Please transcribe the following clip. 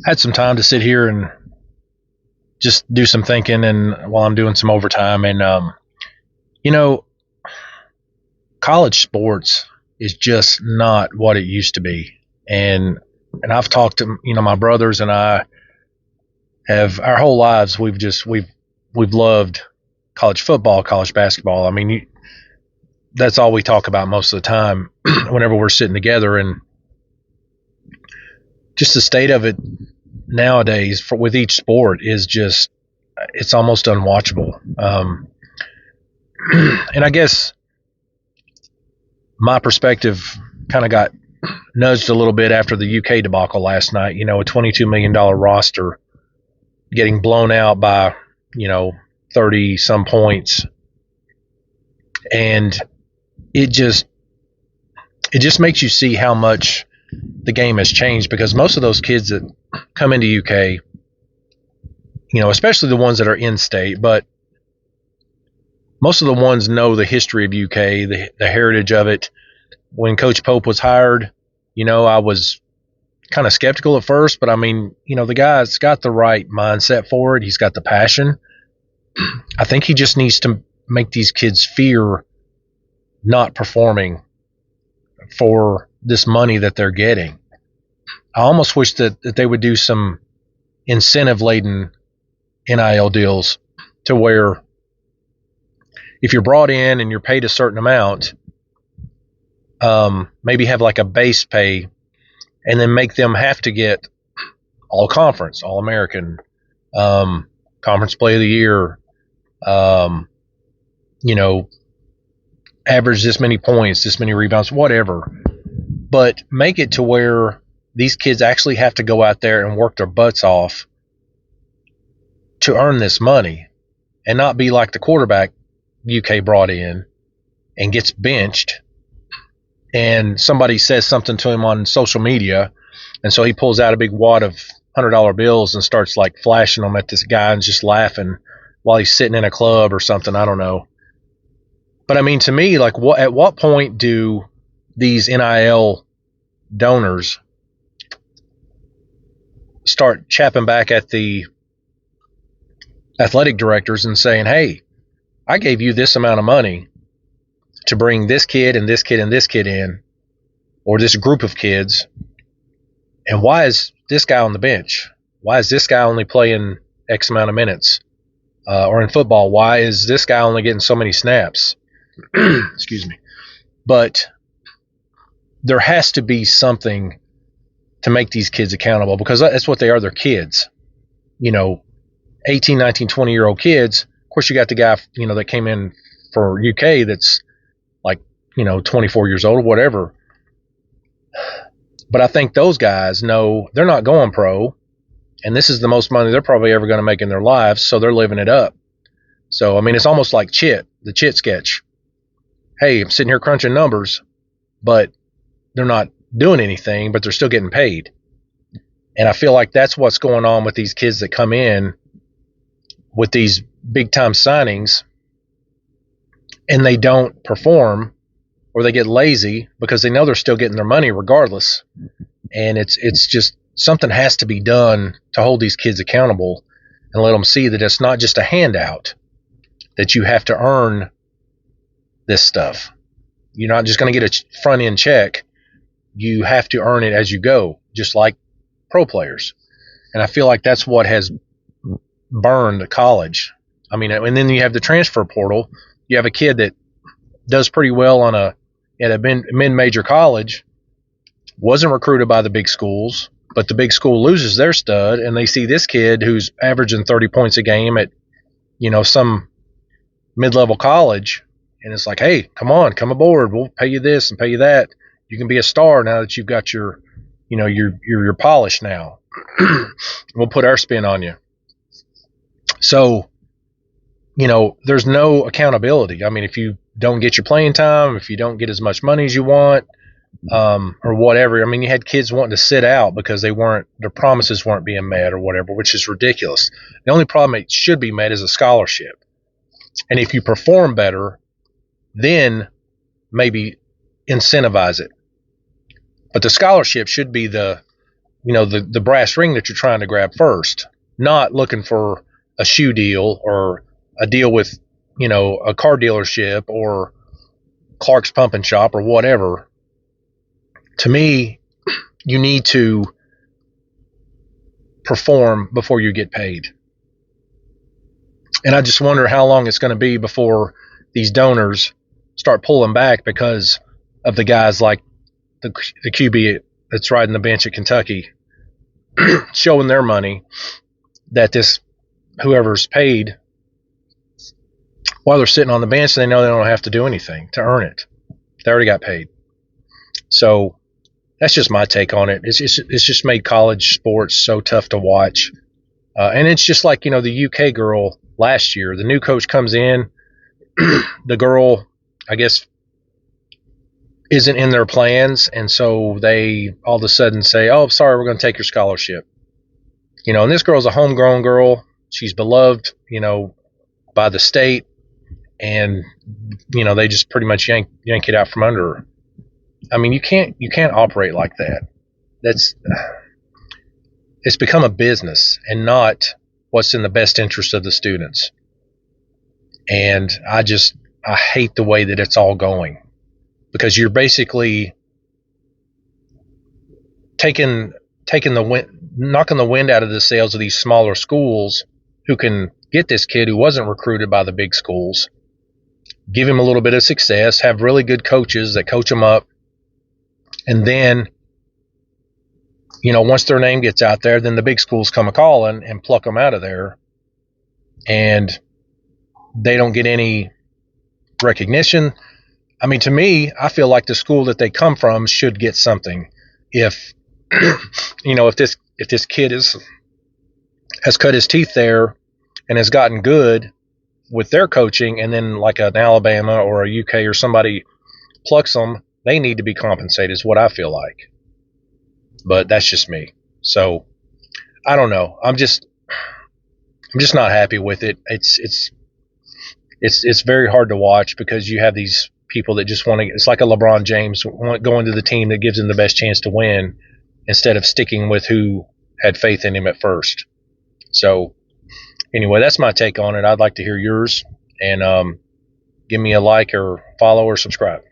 had some time to sit here and just do some thinking, and while I'm doing some overtime, and you know, college sports is just not what it used to be, and I've talked to my brothers, and I have our whole lives we've loved college football, college basketball. I mean, that's all we talk about most of the time whenever we're sitting together, and just the state of it nowadays with each sport is just it's almost unwatchable. And I guess my perspective kind of got nudged a little bit after the UK debacle last night. A $22 million roster getting blown out by 30 some points, and it just makes you see how much the game has changed, because most of those kids that come into UK, especially the ones that are in state, but most of the ones know the history of UK, the heritage of it. When Coach Pope was hired, I was kind of skeptical at first, but I mean, the guy's got the right mindset for it. He's got the passion. I think he just needs to make these kids fear not performing for this money that they're getting. I almost wish that they would do some incentive-laden NIL deals to where if you're brought in and you're paid a certain amount, maybe have like a base pay, and then make them have to get all conference, all American, conference play of the year, average this many points, this many rebounds, whatever. But make it to where these kids actually have to go out there and work their butts off to earn this money, and not be like the quarterback UK brought in and gets benched, and somebody says something to him on social media, and so he pulls out a big wad of $100 bills and starts like flashing them at this guy and just laughing while he's sitting in a club or something. I don't know. But I mean, to me, like, at what point do these NIL donors start chapping back at the athletic directors and saying, hey, I gave you this amount of money to bring this kid and this kid and this kid in, or this group of kids, and why is this guy on the bench? Why is this guy only playing X amount of minutes? Or in football, why is this guy only getting so many snaps? Excuse me. But there has to be something to make these kids accountable, because that's what they are. They're kids. 18, 19, 20-year-old kids. Of course, you got the guy, that came in for UK that's like, 24 years old or whatever. But I think those guys know they're not going pro, and this is the most money they're probably ever going to make in their lives, so they're living it up. So, I mean, it's almost like the Chit sketch. Hey, I'm sitting here crunching numbers, but they're not doing anything, but they're still getting paid. And I feel like that's what's going on with these kids that come in with these big-time signings, and they don't perform, or they get lazy because they know they're still getting their money regardless. And it's just something has to be done to hold these kids accountable and let them see that it's not just a handout, that you have to earn this stuff. You're not just going to get a front end check. You have to earn it as you go, just like pro players. And I feel like that's what has burned college. I mean, and then you have the transfer portal. You have a kid that does pretty well at a mid-major college, wasn't recruited by the big schools, but the big school loses their stud, and they see this kid who's averaging 30 points a game at, some mid-level college, and it's like, hey, come on, come aboard. We'll pay you this and pay you that. You can be a star now that you've got your polish now. We'll put our spin on you. So, there's no accountability. I mean, if you don't get your playing time, if you don't get as much money as you want, or whatever. I mean, you had kids wanting to sit out because their promises weren't being met or whatever, which is ridiculous. The only problem it should be met is a scholarship. And if you perform better, then maybe incentivize it. But the scholarship should be the the brass ring that you're trying to grab first, not looking for a shoe deal or a deal with, a car dealership or Clark's Pump and Shop or whatever. To me, you need to perform before you get paid. And I just wonder how long it's going to be before these donors start pulling back because of the guys like the QB that's riding the bench at Kentucky showing their money that this whoever's paid while they're sitting on the bench, they know they don't have to do anything to earn it. They already got paid. So that's just my take on it. It's just made college sports so tough to watch. And it's just like, the UK girl last year. The new coach comes in. The girl, I guess, isn't in their plans. And so they all of a sudden say, oh, sorry, we're going to take your scholarship. And this girl's a homegrown girl. She's beloved, by the state. And, they just pretty much yank it out from under her. I mean, you can't operate like that. It's become a business and not what's in the best interest of the students. And I hate the way that it's all going, because you're basically knocking the wind out of the sails of these smaller schools who can get this kid who wasn't recruited by the big schools, give him a little bit of success, have really good coaches that coach him up, and then, once their name gets out there, then the big schools come a-calling and pluck them out of there, and they don't get any recognition. I mean, to me, I feel like the school that they come from should get something. If if this kid has cut his teeth there and has gotten good with their coaching, and then like an Alabama or a UK or somebody plucks them, they need to be compensated, is what I feel like. But that's just me. So I don't know. I'm just not happy with it. It's very hard to watch because you have these people that just want to. It's like a LeBron James going to the team that gives him the best chance to win, instead of sticking with who had faith in him at first. So anyway, that's my take on it. I'd like to hear yours, and give me a like or follow or subscribe.